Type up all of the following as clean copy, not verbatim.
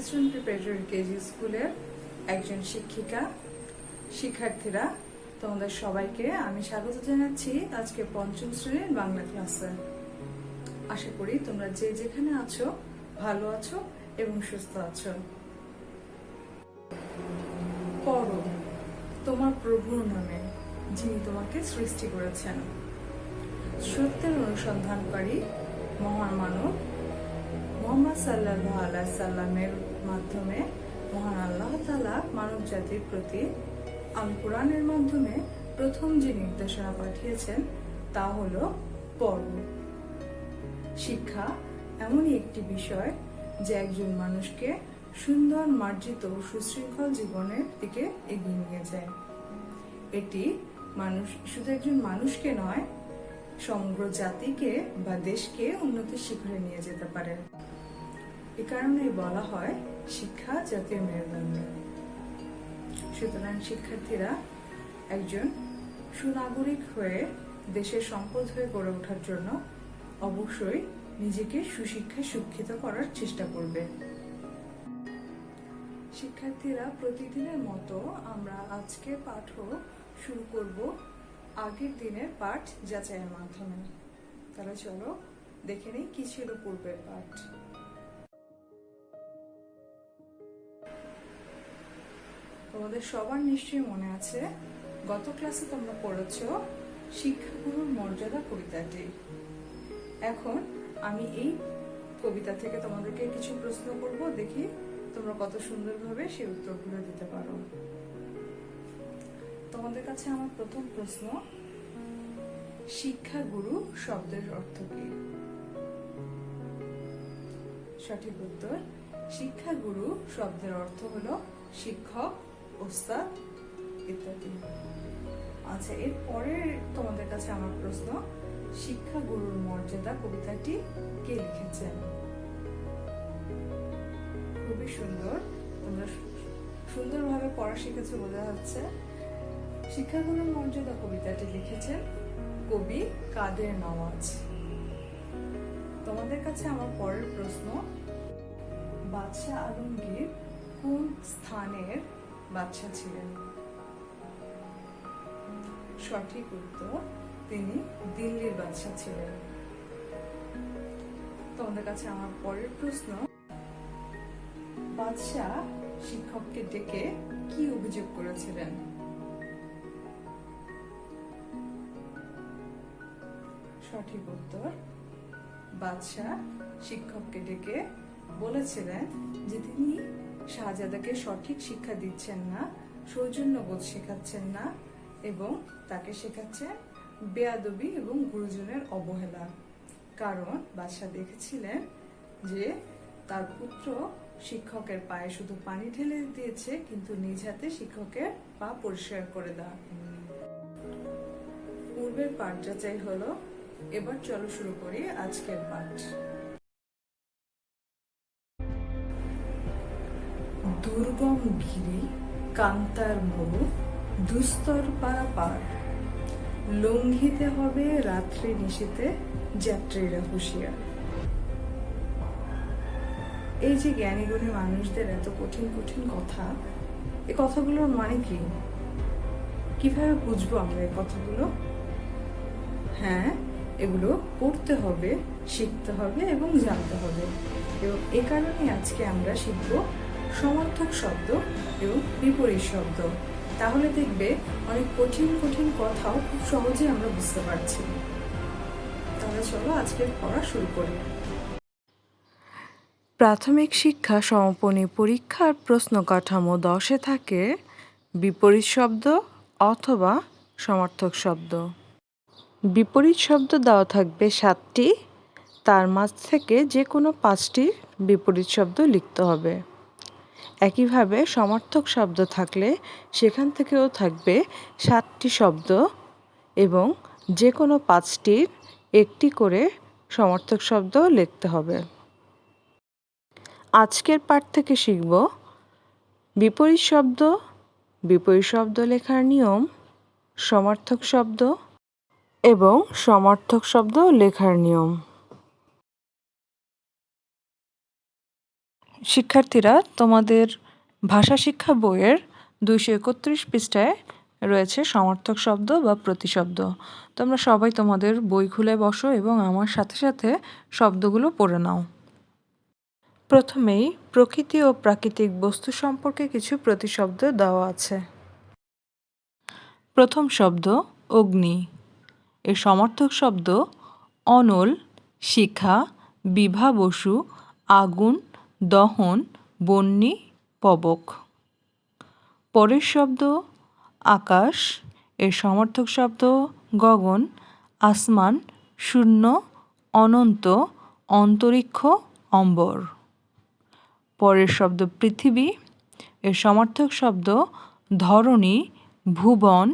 Eastern preparatory KG স্কুলের একজন শিক্ষিকা। শিক্ষার্থীরা, তোমাদের সবাইকে আমি স্বাগত জানাচ্ছি আজকে পঞ্চম শ্রেণীর বাংলা ক্লাসে। আশা করি তোমরা যে যেখানে আছো ভালো আছো এবং সুস্থ আছো। পড়ো তোমার প্রভুর নামে, যিনি তোমাকে সৃষ্টি করেছেন। সত্যের অনুসন্ধানকারী মহান মানব মুহাম্মদ সাল্লাল্লাহু আলাইহি সাল্লামের মাধ্যমে মহান আল্লাহ তাআলা মানব জাতির প্রতি আল কোরআনের মাধ্যমে প্রথম যে নির্দেশনা পাঠিয়েছেন তা হলো পড়ো। শিক্ষা এমনই একটি বিষয় যে একজন মানুষকে সুন্দর, মার্জিত ও সুশৃঙ্খল জীবনের দিকে এগিয়ে নিয়ে যায়। এটি শুধু একজন মানুষকে নয়, সমগ্র জাতিকে বা দেশকে উন্নতির শিখরে নিয়ে যেতে পারে। এ কারণেই বলা হয় শিক্ষা জাতীয় মেরুদণ্ড। সুতরাং শিক্ষার্থীরা একজন সুনাগরিক হয়ে দেশের সম্পদ হয়ে গড়ে ওঠার জন্য অবশ্যই নিজেকে সুশিক্ষায় শিক্ষিত করার চেষ্টা করবে। শিক্ষার্থীরা, প্রতিদিনের মতো আমরা আজকে পাঠও শুরু করব আগের দিনের পাঠ যাচাইয়ের মাধ্যমে। তাহলে চলো দেখে নেই কি ছিল পূর্বের পাঠ। তোমাদের সবার নিশ্চয়ই মনে আছে, গত ক্লাসে তোমরা পড়েছ শিক্ষাগুরুর মর্যাদা কবিতাটি। এখন আমি এই কবিতা থেকে তোমাদেরকে কিছু প্রশ্ন করব, দেখি তোমরা কত সুন্দরভাবে সেই উত্তরগুলো দিতে পারো। তোমাদের কাছে আমার প্রথম প্রশ্ন, শিক্ষাগুরু শব্দের অর্থ কি? সঠিক উত্তর, শিক্ষাগুরু শব্দের অর্থ হলো শিক্ষক, ওস্তাদ ইত্যাদি। আচ্ছা, এর পরে তোমাদের কাছে আমার প্রশ্ন, শিক্ষাগুরুর মর্যাদা কবিতাটি কে লিখেছেন? খুবই সুন্দর, তোমরা সুন্দরভাবে পড়া শিখেছো বোঝা যাচ্ছে। শিক্ষাগুরুর মর্যাদা কবিতাটি লিখেছেন কবি কাদের নওয়াজ। তোমাদের কাছে আমার পরের প্রশ্ন, বাদশাহ আলমগীর কোন স্থানের বাদশাহ ছিলেন? সঠিক উত্তর, তিনি দিল্লির বাদশাহ ছিলেন। তোমাদের কাছে আমার পরের প্রশ্ন, বাদশাহ শিক্ষককে ডেকে কি অভিযোগ করেছিলেন? সঠিক উত্তর, বাদশাহ শিক্ষককে ডেকে বলেছিলেন যে তিনি শাহজাদাকে সঠিক শিক্ষা দিচ্ছেন না, সৌজন্যবোধ শেখাচ্ছেন না এবং তাকে শেখাচ্ছেন বেয়াদবি এবং গুরুজনের অবহেলা। কারণ বাদশাহ দেখেছিলেন যে তার পুত্র শিক্ষকের পায়ে শুধু পানি ঢেলে দিয়েছে, কিন্তু নিজ হাতে শিক্ষকের পা পরিষ্কার করে দেওয়া। পূর্বের পাঠ যাচাই হলো, এবার চলো শুরু করি আজকের পাঠ। দুর্গম গিরি, কান্তার মরু, দুস্তর পারাপার, লঙ্ঘিতে হবে রাত্রি নিশীতে যাত্রীরা হুঁশিয়ার। এই যে জ্ঞানী গুণী মানুষদের এত কঠিন কঠিন কথা, এই কথাগুলোর মানে কি? কিভাবে বুঝবো আমরা এই কথাগুলো? হ্যাঁ, এগুলো পড়তে হবে, শিখতে হবে এবং জানতে হবে। এবং এ কারণে আজকে আমরা শিখব সমার্থক শব্দ এবং বিপরীত শব্দ। তাহলে দেখবে অনেক কঠিন কঠিন কথাও খুব সহজে আমরা বুঝতে পারছি। তাহলে চলো আজকের পড়া শুরু করি। প্রাথমিক শিক্ষা সমাপনী পরীক্ষার প্রশ্ন কাঠামো 10-এ থাকে বিপরীত শব্দ অথবা সমার্থক শব্দ। বিপরীত শব্দ দেওয়া থাকবে 7টি, তার মাঝ থেকে যে কোনো 5টির বিপরীত শব্দ লিখতে হবে। একইভাবে সমার্থক শব্দ থাকলে সেখান থেকেও থাকবে 7টি শব্দ এবং যে কোনো 5টির একটি করে সমার্থক শব্দ লিখতে হবে। আজকের পাঠ থেকে শিখব বিপরীত শব্দ লেখার নিয়ম, সমার্থক শব্দ এবং সমার্থক শব্দ লেখার নিয়ম। শিক্ষার্থীরা, তোমাদের ভাষা শিক্ষা বইয়ের 231 পৃষ্ঠায় রয়েছে সমার্থক শব্দ বা প্রতিশব্দ। তোমরা সবাই তোমাদের বই খুলে বসো এবং আমার সাথে সাথে শব্দগুলো পড়ে নাও। প্রথমেই প্রকৃতি ও প্রাকৃতিক বস্তু সম্পর্কে কিছু প্রতিশব্দ দেওয়া আছে। প্রথম শব্দ অগ্নি। এর সমার্থক শব্দ অনল, শিখা, বিভা বসু, আগুন, দহন, বহ্নি, পবক। পরের শব্দ আকাশ। এর সমার্থক শব্দ গগন, আসমান, শূন্য, অনন্ত, অন্তরিক্ষ, অম্বর। পরের শব্দ পৃথিবী। এর সমার্থক শব্দ ধরণী, ভুবন,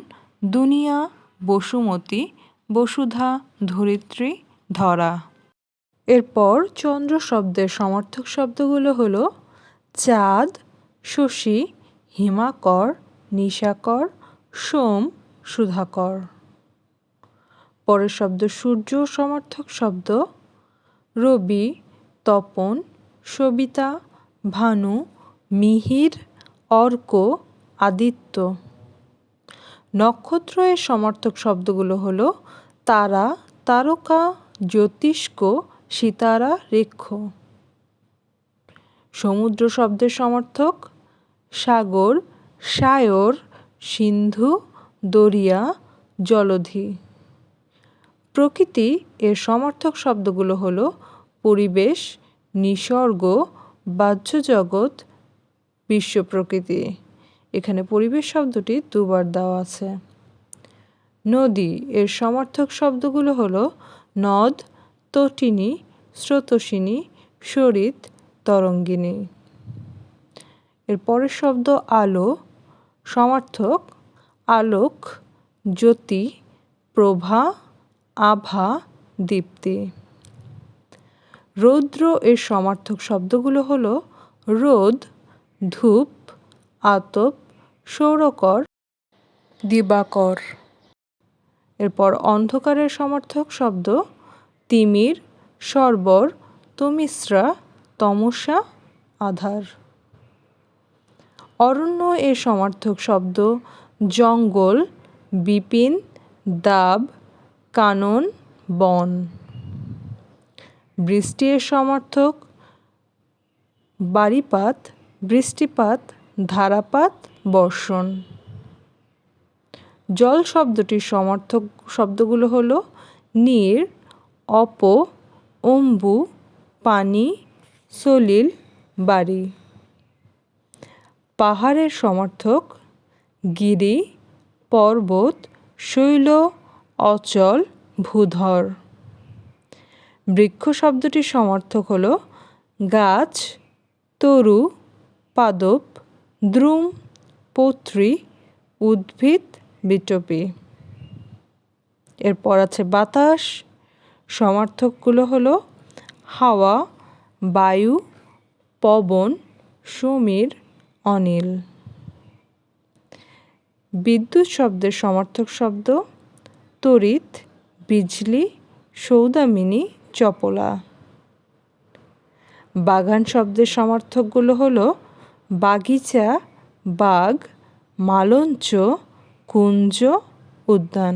দুনিয়া, বসুমতী, বসুধা, ধরিত্রী, ধরা। এরপর চন্দ্র শব্দের সমার্থক শব্দগুলো হলো চাঁদ, শশী, হিমাকর, নিশাকর, সোম, সুধাকর। পরের শব্দ সূর্য সমার্থক শব্দ রবি, তপন, সবিতা, ভানু, মিহির, অর্ক, আদিত্য। নক্ষত্র এর সমার্থক শব্দগুলো হলো তারা, তারকা, জ্যোতিষ্ক, সিতারা, রেক্ষ। সমুদ্র শব্দের সমার্থক সাগর, সায়র, সিন্ধু, দরিয়া, জলধি। প্রকৃতি এর সমার্থক শব্দগুলো হলো পরিবেশ, নিসর্গ, বাহ্য জগৎ, বিশ্ব প্রকৃতি। এখানে পরিবেশ শব্দটি দুবার দেওয়া আছে। নদী এর সমার্থক শব্দগুলো হলো নদ, তটিনী, স্রোতস্বিনী, সরিত, তরঙ্গিনী। এর পরের শব্দ আলো। সমার্থক আলোক, জ্যোতি, প্রভা, আভা, দীপ্তি। রৌদ্র এর সমার্থক শব্দগুলো হলো রোদ, ধূপ, আতপ, সৌরকর, দিবাকর। এরপর অন্ধকারের সমার্থক শব্দ তিমির, সর্বর, তমিশ্রা, তমসা, আধার। অরণ্য এর সমার্থক শব্দ জঙ্গল, বিপিন, দাব, কানন, বন। বৃষ্টি এর সমার্থক বারিপাত, বৃষ্টিপাত, ধারাপাত, বর্ষণ। জল শব্দটির সমার্থক শব্দগুলো হলো নীর, অপ, অম্বু, পানি, সলিল, বাড়ি। পাহাড়ের সমার্থক গিরি, পর্বত, শৈল, অচল, ভূধর। বৃক্ষ শব্দটির সমার্থক হলো গাছ, তরু, পাদপ, দ্রুম, পত্রী, উদ্ভিদ, বিটপি। এরপর আছে বাতাস। সমার্থকগুলো হলো হাওয়া, বায়ু, পবন, সমীর, অনিল। বিদ্যুৎ শব্দের সমার্থক শব্দ তড়িৎ, বিজলি, সৌদামিনী, চপলা। বাগান শব্দের সমার্থকগুলো হলো বাগিচা, বাগ, মালঞ্চ, কুঞ্জ, উদ্যান।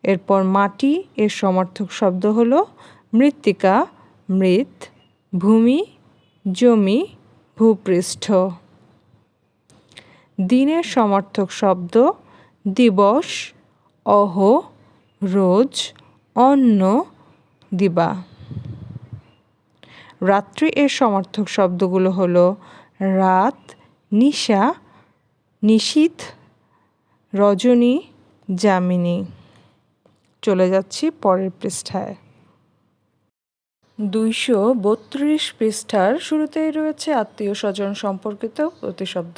এরপর মাটি এর সমার্থক শব্দ হলো মৃত্তিকা, মৃৎ, ভূমি, জমি, ভূপৃষ্ঠ। দিনের সমার্থক শব্দ দিবস, অহ, রোজ, অন্ন, দিবা। রাত্রি এর সমার্থক শব্দগুলো হলো রাত, নিশা, নিশীথ, রজনী, যামিনী। চলে যাচ্ছি পরের পৃষ্ঠায়। 232 পৃষ্ঠার শুরুতেই রয়েছে আত্মীয় স্বজন সম্পর্কিত প্রতিশব্দ।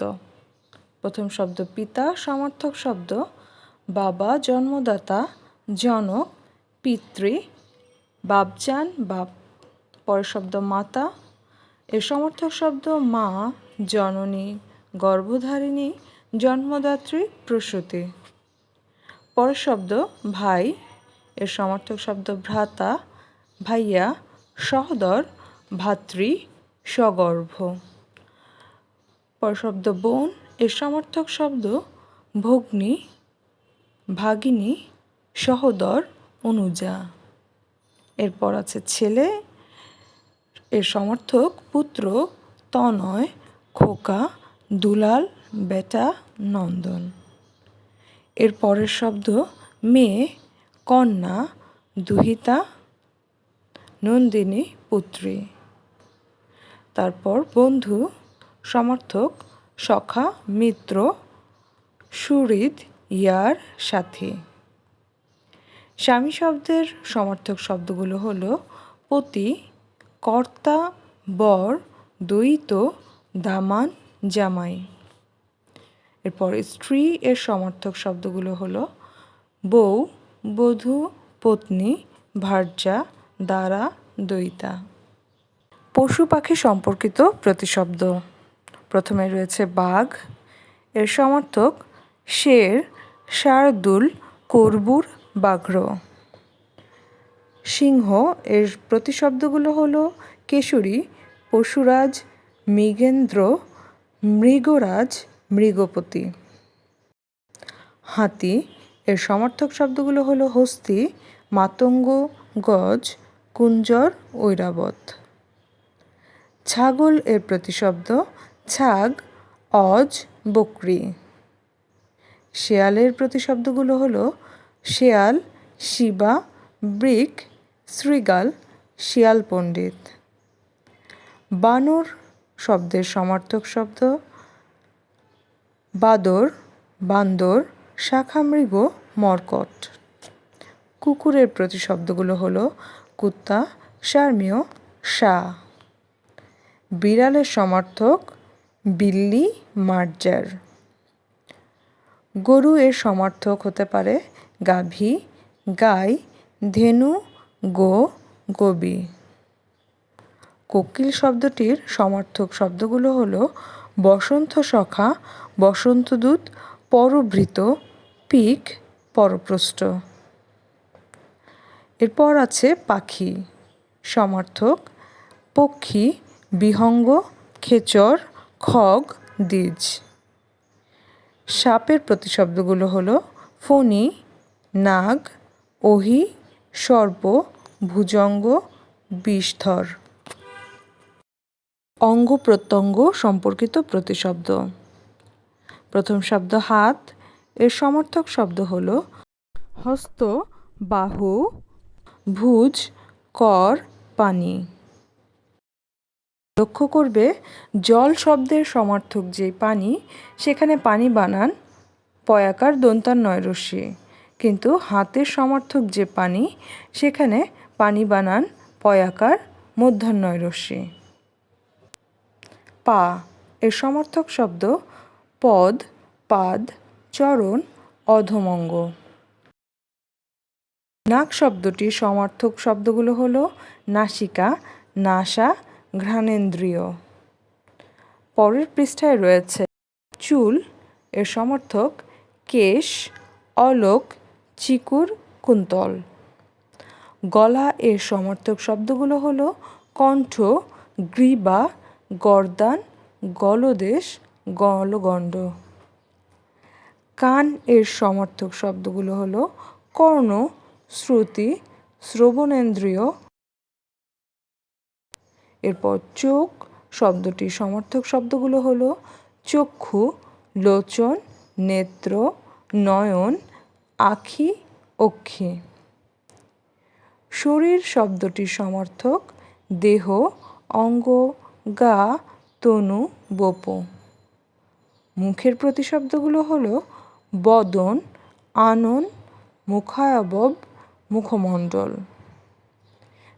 প্রথম শব্দ পিতা, সমার্থক শব্দ বাবা, জন্মদাতা, জনক, পিতৃ, বাপজান, বাপ। পরের শব্দ মাতা। এর সমার্থক শব্দ মা, জননী, গর্ভধারিণী, জন্মদাত্রী, প্রসূতি। পরের শব্দ ভাই। এর সমার্থক শব্দ ভ্রাতা, ভাইয়া, সহোদর, ভাতৃ, সগর্ভ। পর শব্দ বোন, এর সমার্থক শব্দ ভগ্নী, ভাগিনী, সহোদর, অনুজা। এরপর আছে ছেলে, এর সমর্থক পুত্র, তনয়, খোকা, দুলাল, বেটা, নন্দন। এর পরের শব্দ মেয়ে, কন্যা, দুহিতা, নন্দিনী, পুত্রী। তারপর বন্ধু, সমর্থক সখা, মিত্র, সুহৃদ, ইয়ার, সাথী। স্বামী শব্দের সমর্থক শব্দগুলো হলো পতি, কর্তা, বর, দ্বৈত, দামান, জামাই। এরপর স্ত্রী, এর সমর্থক শব্দগুলো হলো বউ, বধূ, পত্নী, ভার্যা, দ্বারা, দ্বৈতা। পশু পাখি সম্পর্কিত প্রতিশব্দ। প্রথমে রয়েছে বাঘ, এর সমর্থক শের, শার্দুল, কর্বুর, বাঘ্র। সিংহ, এর প্রতিশব্দগুলো হলো কেশরী, পশুরাজ, মৃগেন্দ্র, মৃগরাজ, মৃগপতি। হাতি, এর সমর্থক শব্দগুলো হলো হস্তি, মাতঙ্গ, গজ, কুঞ্জর, ঐরাবত। ছাগল, এর প্রতিশব্দ ছাগ, অজ, বকরি। শেয়ালের প্রতিশব্দগুলো হলো শেয়াল, শিবা, বৃক, শৃগাল, শিয়াল পণ্ডিত। বানর শব্দের সমার্থক শব্দ বাদর, বান্দর, শাখামৃগ, মর্কট। কুকুরের প্রতিশব্দগুলো হলো কুত্তা, শার্মীয়, শা। বিড়ালের সমার্থক বিল্লি, মার্জার। গরু, এর সমার্থক হতে পারে গাভী, গাই, ধেনু, গো, গোবি। কোকিল শব্দটির সমার্থক শব্দগুলো হলো বসন্ত সখা, বসন্তদূত, পরভৃত, পিক, পরপ্রষ্ট। এরপর আছে পাখি, সমার্থক পক্ষী, বিহঙ্গ, খেচর, খগ, দ্বিজ। সাপের প্রতিশব্দগুলো হলো ফণী, নাগ, অহি, সর্প, ভুজঙ্গ, বিষধর। অঙ্গ প্রত্যঙ্গ সম্পর্কিত প্রতিশব্দ। প্রথম শব্দ হাত, এর সমর্থক শব্দ হলো হস্ত, বাহু, ভুজ, কর, পানি। লক্ষ্য করবে জল শব্দের সমার্থক যে পানি, সেখানে পানি বানান পয়াকার দন্তান্নয় রস্যি, কিন্তু হাতের সমার্থক যে পানি, সেখানে পানি বানান পয়াকার মধ্যাহ্নয় রস্যি। পা, এর সমর্থক শব্দ পদ, পাদ, চরণ, অধমঙ্গ। নাক শব্দটির সমার্থক শব্দগুলো হলো নাসিকা, নাসা, ঘ্রাণেন্দ্রিয়। পরের পৃষ্ঠায় রয়েছে চুল, এর সমর্থক কেশ, অলোক, চিকুর, কুন্তল। গলা, এর সমর্থক শব্দগুলো হলো কণ্ঠ, গ্রীবা, গর্দান, গলদেশ, গলগণ্ড। কান, এর সমর্থক শব্দগুলো হলো কর্ণ, শ্রুতি, শ্রবণেন্দ্রিয়। এরপর চোখ শব্দটির সমর্থক শব্দগুলো হলো চক্ষু, লোচন, নেত্র, নয়ন, আখি, অক্ষি। শরীর শব্দটির সমর্থক দেহ, অঙ্গ, গা, তনু, বপ। মুখের প্রতিশব্দগুলো হলো বদন, আনন, মুখায়বব, মুখমণ্ডল।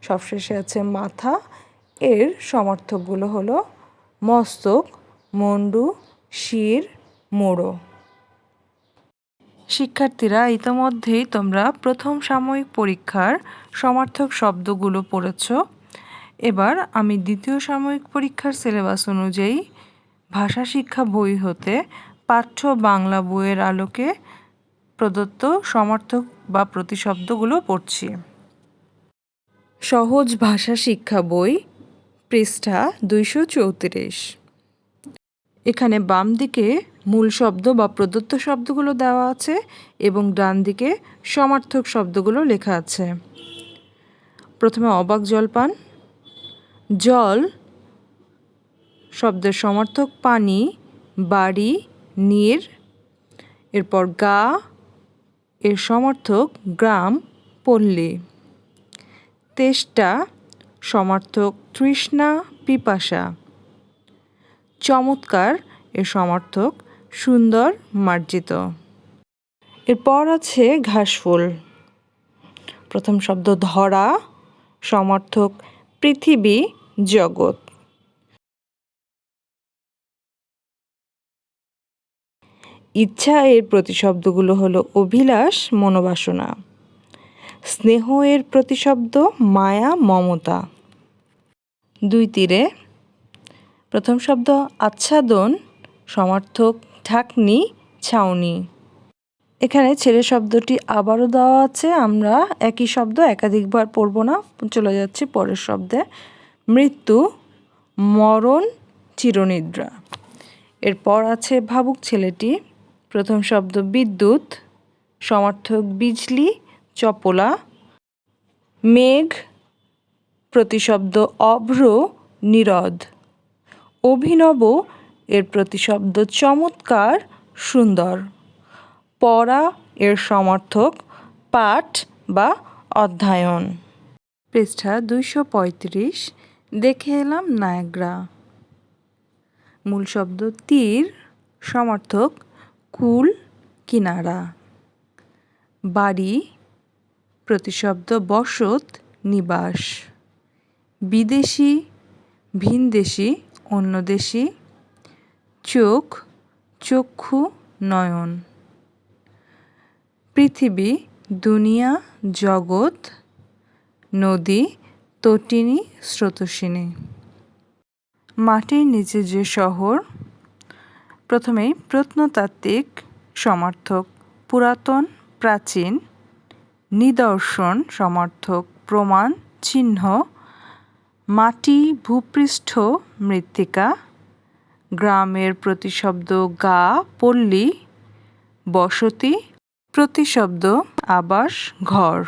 সবশেষে আছে মাথা, এর সমার্থকগুলো হলো মস্তক, মন্ডু, শির, মোড়ো। শিক্ষার্থীরা, ইতোমধ্যেই তোমরা প্রথম সাময়িক পরীক্ষার সমার্থক শব্দগুলো পড়েছ। এবার আমি দ্বিতীয় সাময়িক পরীক্ষার সিলেবাস অনুযায়ী ভাষা শিক্ষা বই হতে পাঠ্য বাংলা বইয়ের আলোকে প্রদত্ত সমার্থক বা প্রতিশব্দগুলো পড়ছি। সহজ ভাষা শিক্ষা বই, পৃষ্ঠা 234। এখানে বাম দিকে মূল শব্দ বা প্রদত্ত শব্দগুলো দেওয়া আছে এবং ডান দিকে সমার্থক শব্দগুলো লেখা আছে। প্রথমে অবাক জলপান। জল শব্দের সমার্থক পানি, বাড়ি, নীর। এরপর গা এর সমার্থক গ্রাম, পল্লী। তেষ্টা সমার্থক তৃষ্ণা, পিপাসা। চমৎকার এর সমার্থক সুন্দর, মার্জিত। এরপর আছে ঘাসফুল। প্রথম শব্দ ধরা, সমার্থক পৃথিবী, জগৎ। ইচ্ছা এর প্রতিশব্দগুলো হলো অভিলাষ, মনোবাসনা। স্নেহ এর প্রতিশব্দ মায়া, মমতা। দুই তীরে। প্রথম শব্দ আচ্ছাদন, সমার্থক ঢাকনি, ছাউনি। এখানে ছেলে শব্দটি আবারও দেওয়া আছে, আমরা একই শব্দ একাধিকবার পড়ব না, চলে যাচ্ছি পরের শব্দে। মৃত্যু, মরণ, চিরনিদ্রা। এরপর আছে ভাবুক ছেলেটি। প্রথম শব্দ বিদ্যুৎ, সমার্থক বিজলি, চপলা। মেঘ প্রতিশব্দ অভ্র, নীরদ। অভিনব এর প্রতিশব্দ চমৎকার, সুন্দর। পড়া এর সমার্থক পাঠ বা অধ্যয়ন। পৃষ্ঠা 235। দেখে এলাম নায়াগ্রা। মূল শব্দ তীর, সমার্থক কুল, কিনারা। বাড়ি প্রতিশব্দ বসত, নিবাস। বিদেশি, ভিনদেশি, অন্যদেশি। চোখ, চক্ষু, নয়ন। পৃথিবী, দুনিয়া, জগৎ। নদী, তটিনী, স্রোতস্বিনী। মাটির নিচে যে শহর। প্রথমেই প্রত্নতাত্ত্বিক, সমার্থক পুরাতন, প্রাচীন। নিদর্শন সমার্থক প্রমাণ, চিহ্ন। মাটি, ভূপৃষ্ঠ, মৃত্তিকা। গ্রামের প্রতিশব্দ গা, পল্লী। বসতি প্রতিশব্দ আবাস, ঘর।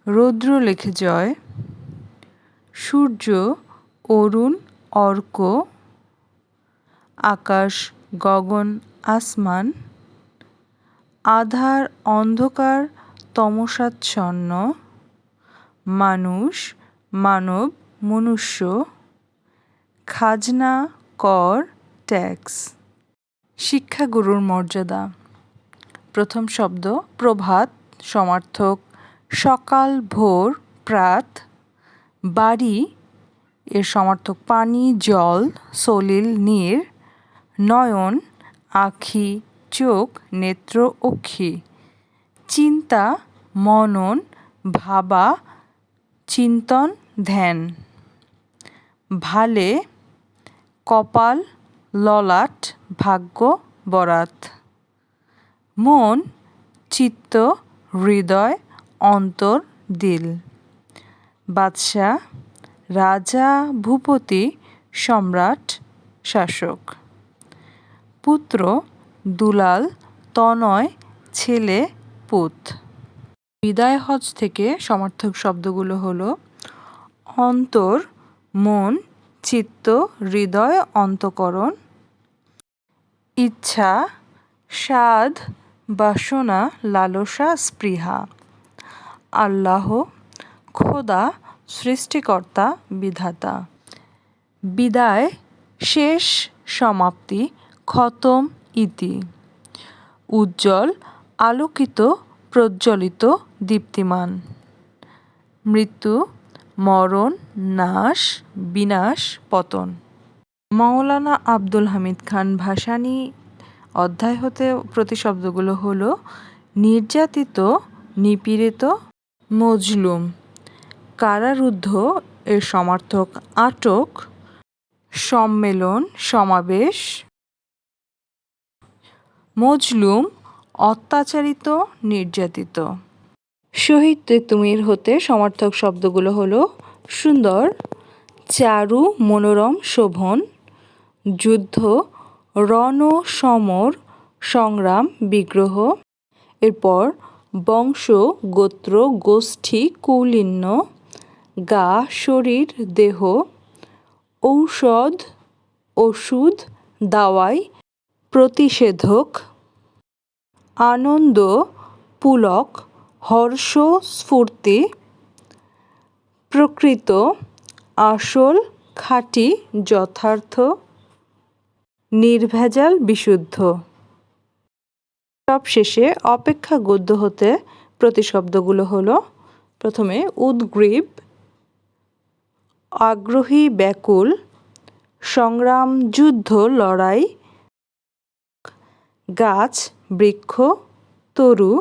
রৌদ্র লেখে জয়। সূর্য, অরুণ, অর্ক। আকাশ, গগন, আসমান। আধার, অন্ধকার, তমসাচ্ছন্ন। মানুষ, মানব, মনুষ্য। খাজনা, কর, ট্যাক্স। শিক্ষাগুরুর মর্যাদা। প্রথম শব্দ প্রভাত, সমার্থক সকাল, ভোর, প্রাত। বাড়ি এর সমার্থক পানি, জল, সলিল, নীর। নয়ন আখি, চোখ, নেত্র, অক্ষি। চিন্তা, মনন, ভাবা, চিন্তন, ধ্যান। ভালে কপাল, ললাট, ভাগ্য, বরাত। মন চিত্ত, হৃদয়, অন্তর, দিল। বাদশা রাজা, ভূপতি, সম্রাট, শাসক। পুত্র দুলাল, তনয়, ছেলে, পুত। বিদায় হজ থেকে সমার্থক শব্দগুলো হলো অন্তর, মন, চিত্ত, হৃদয়, অন্তঃকরণ। ইচ্ছা স্বাদ, বাসনা, লালসা, স্পৃহা। আল্লাহ খোদা, সৃষ্টিকর্তা, বিধাতা। বিদায় শেষ, সমাপ্তি, খতম, ইতি। উজ্জ্বল আলোকিত, প্রজ্জ্বলিত, দীপ্তিমান। মৃত্যু মরণ, নাশ, বিনাশ, পতন। মাওলানা আব্দুল হামিদ খান ভাসানী অধ্যায় হতে প্রতিশব্দগুলো হলো নির্যাতিত, নিপীড়িত, মজলুম। কারারুদ্ধ এর সমার্থক আটক। সম্মেলন, সমাবেশ। মজলুম অত্যাচারিত, নির্যাতিত। শহীদ তেতুমির হতে সমার্থক শব্দগুলো হলো সুন্দর, চারু মনোরম শোভন, যুদ্ধ রণ সমর সংগ্রাম বিগ্রহ। এরপর বংশ গোত্র গোষ্ঠী কৌলীন্য, গা শরীর দেহ, ঔষধ ওষুধ দাওয়াই প্রতিষেধক, আনন্দ পুলক হর্ষ স্ফূর্তি, প্রকৃত আসল খাঁটি যথার্থ, নির্ভেজাল বিশুদ্ধ। সবশেষে অপেক্ষা গদ্য হতে প্রতিশব্দগুলো হলো, প্রথমে উদ্গ্রীব আগ্রহী ব্যাকুল, সংগ্রাম যুদ্ধ লড়াই, গাছ বৃক্ষ তরু।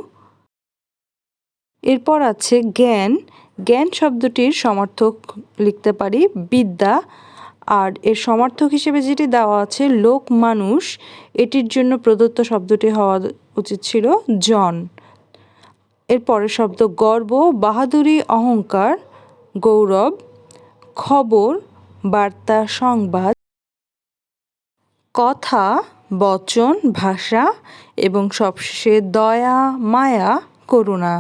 এরপর আছে জ্ঞান। জ্ঞান শব্দটির সমার্থক লিখতে পারি বিদ্যা, আর এর সমার্থক হিসেবে যেটি দেওয়া আছে লোক মানুষ, এটির জন্য প্রদত্ত শব্দটি হওয়া উচিত ছিল জন। এর পরের শব্দ গর্ব বাহাদুরি অহংকার গৌরব, খবর বার্তা সংবাদ, কথা বচন ভাষা এবং সবশেষে দয়া মায়া করুণা।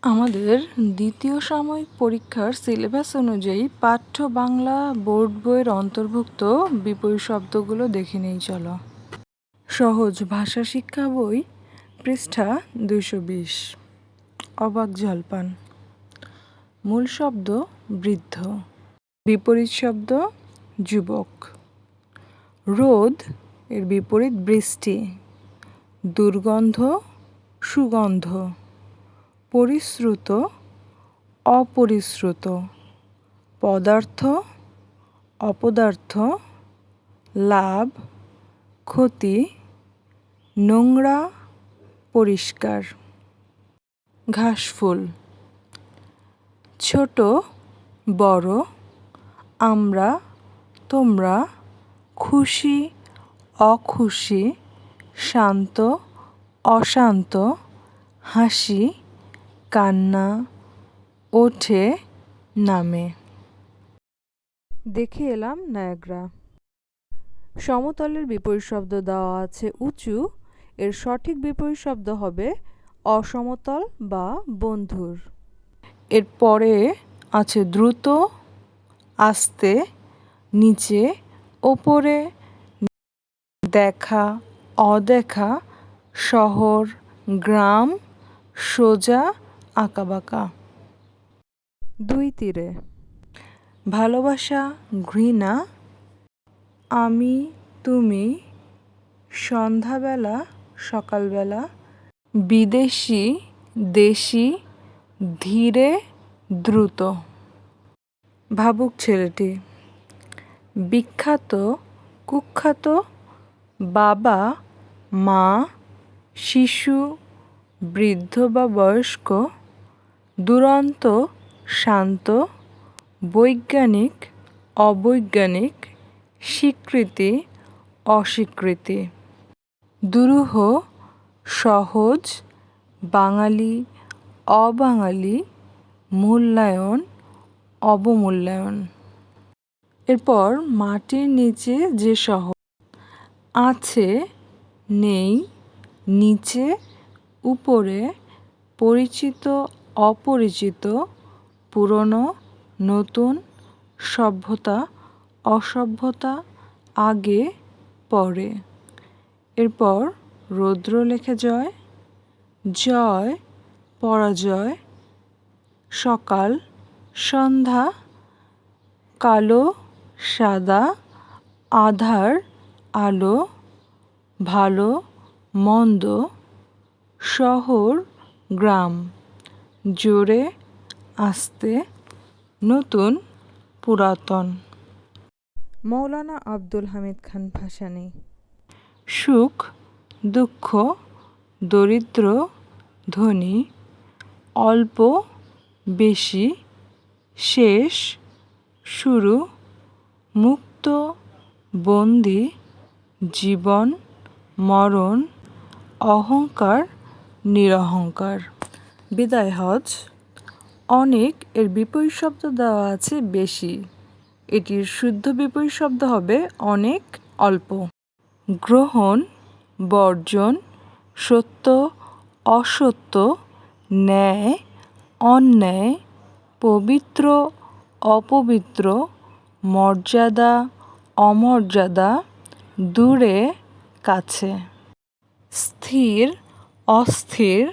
আমাদের দ্বিতীয় সাময়িক পরীক্ষার সিলেবাস অনুযায়ী পাঠ্য বাংলা বোর্ড বইয়ের অন্তর্ভুক্ত বিপরীত শব্দগুলো দেখে নেই চলো। সহজ ভাষা শিক্ষা বই, পৃষ্ঠা 220। অবাক জলপান। মূল শব্দ বৃদ্ধ, বিপরীত শব্দ যুবক। রোদ এর বিপরীত বৃষ্টি, দুর্গন্ধ সুগন্ধ, পরিশ্রুত অপরিশ্রুত, পদার্থ অপদার্থ, লাভ ক্ষতি, নোংরা পরিষ্কার। ঘাসফুল। ছোট বড়, আমরা তোমরা, খুশি অখুশি, শান্ত অশান্ত, হাসি কান্না, ওঠে নামে। দেখে এলাম নায়াগ্রা। সমতলের বিপরীত শব্দ দেওয়া আছে উঁচু, এর সঠিক বিপরীত শব্দ হবে অসমতল বা বন্ধুর। এরপরে আছে দ্রুত আস্তে, নিচে ওপরে, দেখা অদেখা, শহর গ্রাম, সোজা আঁকাবাঁকা। দুই তীরে। ভালোবাসা ঘৃণা, আমি তুমি, সন্ধ্যাবেলা সকালবেলা, বিদেশি দেশি, ধীরে দ্রুত। ভাবুক ছেলেটি। বিখ্যাত কুখ্যাত, বাবা মা, শিশু বৃদ্ধ বা বয়স্ক, দুরন্ত শান্ত, বৈজ্ঞানিক অবৈজ্ঞানিক, স্বীকৃতি অস্বীকৃতি। দুরূহ সহজ, বাঙালি অবাঙালি, মূল্যায়ন অবমূল্যায়ন। এরপর মাটির নিচে যে শহর। আছে নেই, নিচে উপরে, পরিচিত অপরিচিত, পুরনো নতুন, সভ্যতা অসভ্যতা, আগে পরে। এরপর রৌদ্র লেখে জয়, জয় পরাজয়, সকাল সন্ধ্যা, কালো সাদা, আধার আলো, ভালো মন্দ, শহর গ্রাম, জোরে আস্তে, নতুন পুরাতন। মৌলানা আব্দুল হামিদ খান ভাসানী। সুখ দুঃখ, দরিদ্র ধনী, অল্প বেশি, শেষ শুরু, মুক্ত বন্দী, জীবন মরণ, অহংকার নিরহংকার। বিদায় হজ। অনেক এর বিপরীত শব্দ দেওয়া আছে বেশি। এটির শুদ্ধ বিপরীত শব্দ হবে অনেক, অল্প। গ্রহণ, বর্জন, সত্য, অসত্য, ন্যায়, অন্যায়, পবিত্র, অপবিত্র, মর্যাদা, অমর্যাদা, দূরে, কাছে। স্থির, অস্থির।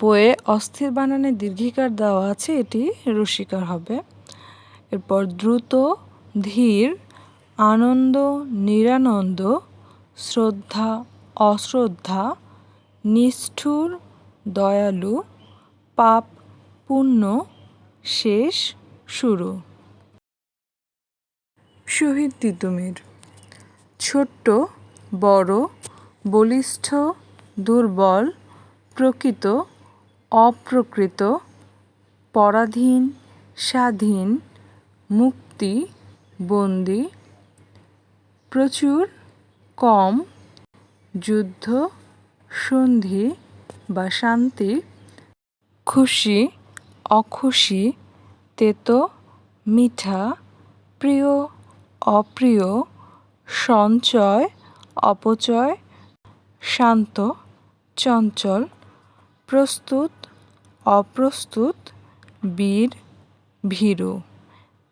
বইয়ে অস্থির বানানে দীর্ঘিকার দেওয়া আছে, এটি রসিকার হবে। এরপর দ্রুত, ধীর, আনন্দ, নিরানন্দ, শ্রদ্ধা, অশ্রদ্ধা, নিষ্ঠুর, দয়ালু, পাপ, পুণ্য, শেষ, শুরু। শহীদ তিতুমির। ছোট্ট, বড়, বলিষ্ঠ, দুর্বল, প্রকৃত, অপ্রকৃত, পরাধীন, স্বাধীন, মুক্তি, বন্দি, প্রচুর, কম, যুদ্ধ, সন্ধি বা শান্তি, খুশি, অখুশি, তেতো, মিঠা, প্রিয়, অপ্রিয়, সঞ্চয়, অপচয়, শান্ত, চঞ্চল, প্রস্তুত, অপ্রস্তুত, বীর, ভীরু।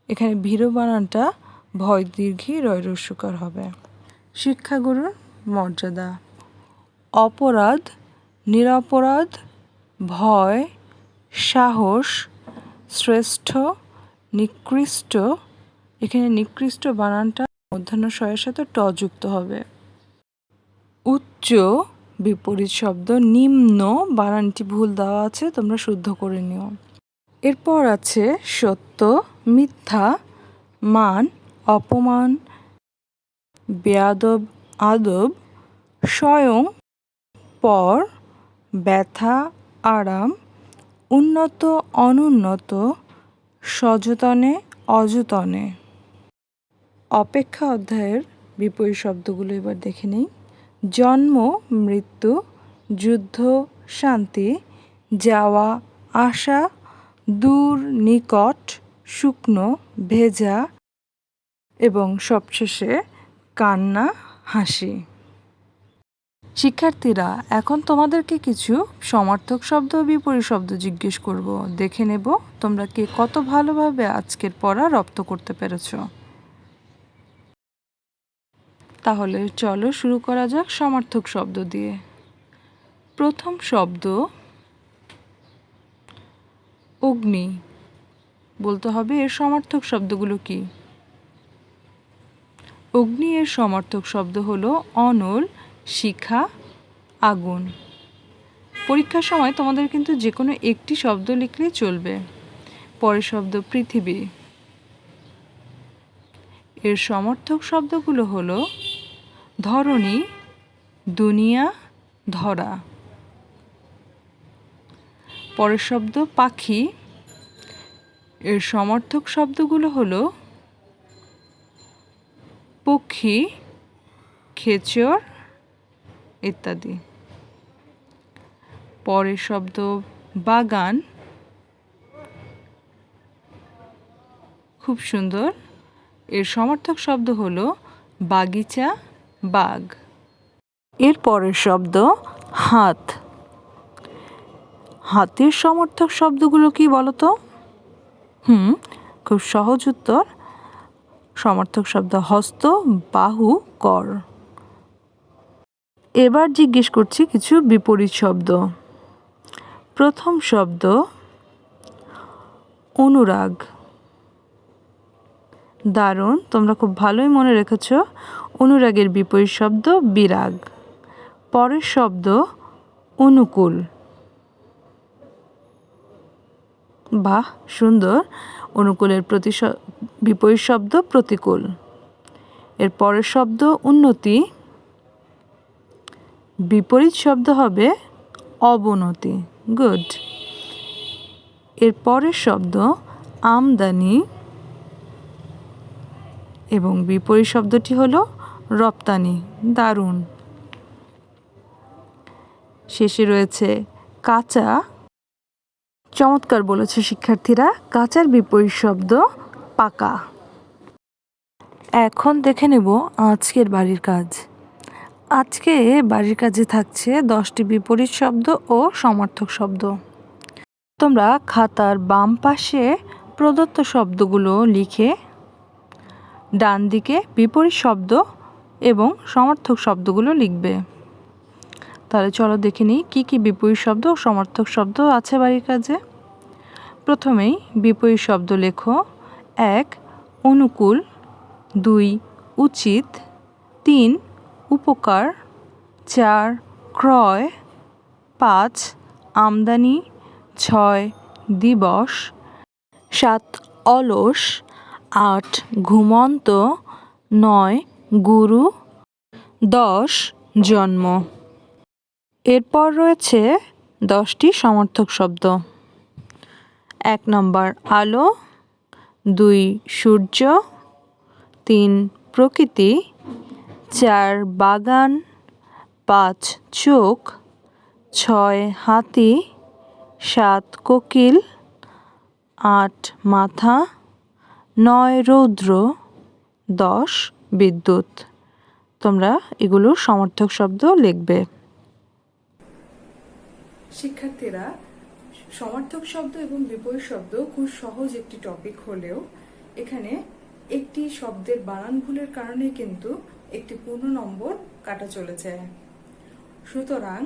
এখানে ভীরু বানানটা ভয় দীর্ঘী রয় রস্যকার হবে। শিক্ষাগুরুর মর্যাদা। অপরাধ, নিরপরাধ, ভয়, সাহস, শ্রেষ্ঠ, নিকৃষ্ট। এখানে নিকৃষ্ট বানানটা মূর্ধন্য ষয়ের সাথে ট যুক্ত হবে। উচ্চ, বিপরীত শব্দ। নিম্ন বানানটি ভুল দেওয়া আছে, তোমরা শুদ্ধ করে নিও। এরপর আছে সত্য, মিথ্যা, মান, অপমান, বেয়াদব, আদব, স্বয়ং, পর, ব্যথা, আরাম, উন্নত, অনুন্নত, সযতনে, অযতনে। অপেক্ষা অধ্যায়ের বিপরীত শব্দগুলো এবার দেখে নেই। জন্ম, মৃত্যু, যুদ্ধ, শান্তি, যাওয়া, আসা, দূর, নিকট, শুকনো, ভেজা এবং সবশেষে কান্না, হাসি। শিক্ষার্থীরা, এখন তোমাদেরকে কিছু সমার্থক শব্দ ও বিপরীত শব্দ জিজ্ঞেস করব। দেখে নেব তোমরা কে কত ভালোভাবে আজকের পড়া রপ্ত করতে পেরেছ। তাহলে চলো শুরু করা যাক সমার্থক শব্দ দিয়ে। প্রথম শব্দ অগ্নি। বলতে হবে এর সমার্থক শব্দগুলো কি। অগ্নি এর সমার্থক শব্দ হলো অনল, শিখা, আগুন। পরীক্ষার সময় তোমাদের কিন্তু যে কোনো একটি শব্দ লিখলেই চলবে। পরের শব্দ পৃথিবী। এর সমার্থক শব্দগুলো হলো ধরণী, দুনিয়া, ধরা। পরের শব্দ পাখি। এর সমার্থক শব্দগুলো হলো পক্ষী, খেচর ইত্যাদি। পরের শব্দ বাগান। খুব সুন্দর। এর সমার্থক শব্দ হলো বাগিচা, বাগ। এর পরের শব্দ হাত। হাতের সমার্থক শব্দগুলো কি বলো তো? খুব সহজ উত্তর। সমার্থক শব্দ হস্ত, বাহু, কর। এবার জিজ্ঞেস করছি কিছু বিপরীত শব্দ। প্রথম শব্দ অনুরাগ। দারুণ, তোমরা খুব ভালোই মনে রেখেছ। অনুরাগের বিপরীত শব্দ বিরাগ। পরের শব্দ অনুকূল। বাহ, সুন্দর। অনুকূলের বিপরীত শব্দ প্রতিকূল। এর পরের শব্দ উন্নতি। বিপরীত শব্দ হবে অবনতি। গুড। এর পরের শব্দ আমদানি এবং বিপরীত শব্দটি হলো রপ্তানি। দারুণ। শেষে রয়েছে কাঁচা চমৎকার বলেছে শিক্ষার্থীরা। কাঁচার বিপরীত শব্দ পাকা। এখন দেখে নেব আজকের বাড়ির কাজ। আজকে বাড়ির কাজে থাকছে 10টি বিপরীত শব্দ ও সমার্থক শব্দ। তোমরা খাতার বাম পাশে প্রদত্ত শব্দগুলো লিখে ডান দিকে বিপরীত শব্দ এবং সমার্থক শব্দগুলো লিখবে। তাহলে চলো দেখে নিই কী কী বিপরীত শব্দ ও সমার্থক শব্দ আছে বাড়ির কাজে। প্রথমেই বিপরীত শব্দ লেখো। 1 অনুকূল, 2 উচিত, 3 উপকার, 4 ক্রয়, 5 আমদানি, 6 দিবস, 7 অলস, 8 ঘুমন্ত, 9 গুরু, 10 জন্ম। এরপর রয়েছে 10টি সমার্থক শব্দ। 1 নম্বর আলো, 2 সূর্য, 3 প্রকৃতি, 4 বাগান, 5 চোখ, 6 হাতি, 7 কোকিল, 8 মাথা, 9 রৌদ্র, 10 বিদ্যুৎ। তোমরা এগুলো সমার্থক শব্দ লিখবে। শিক্ষার্থীরা, সমার্থক শব্দ এবং বিপরীত শব্দ খুব সহজ একটি টপিক হলেও এখানে একটি শব্দের বানান ভুলের কারণে কিন্তু একটি পূর্ণ নম্বর কাটা চলে যায়। সুতরাং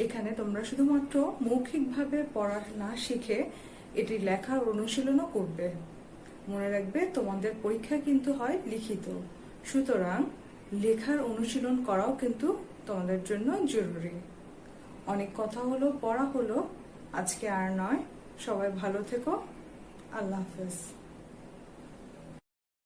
এখানে তোমরা শুধুমাত্র মৌখিকভাবে পড়া না শিখে এটি লেখার অনুশীলনও করবে। মনে রাখবে তোমাদের পরীক্ষা কিন্তু হয় লিখিত, সুতরাং লেখার অনুশীলন করাও কিন্তু তোমাদের জন্য জরুরি। অনেক কথা হলো, পড়া হলো, আজকে আর নয়। সবাই ভালো থেকো। আল্লাহ হাফেজ।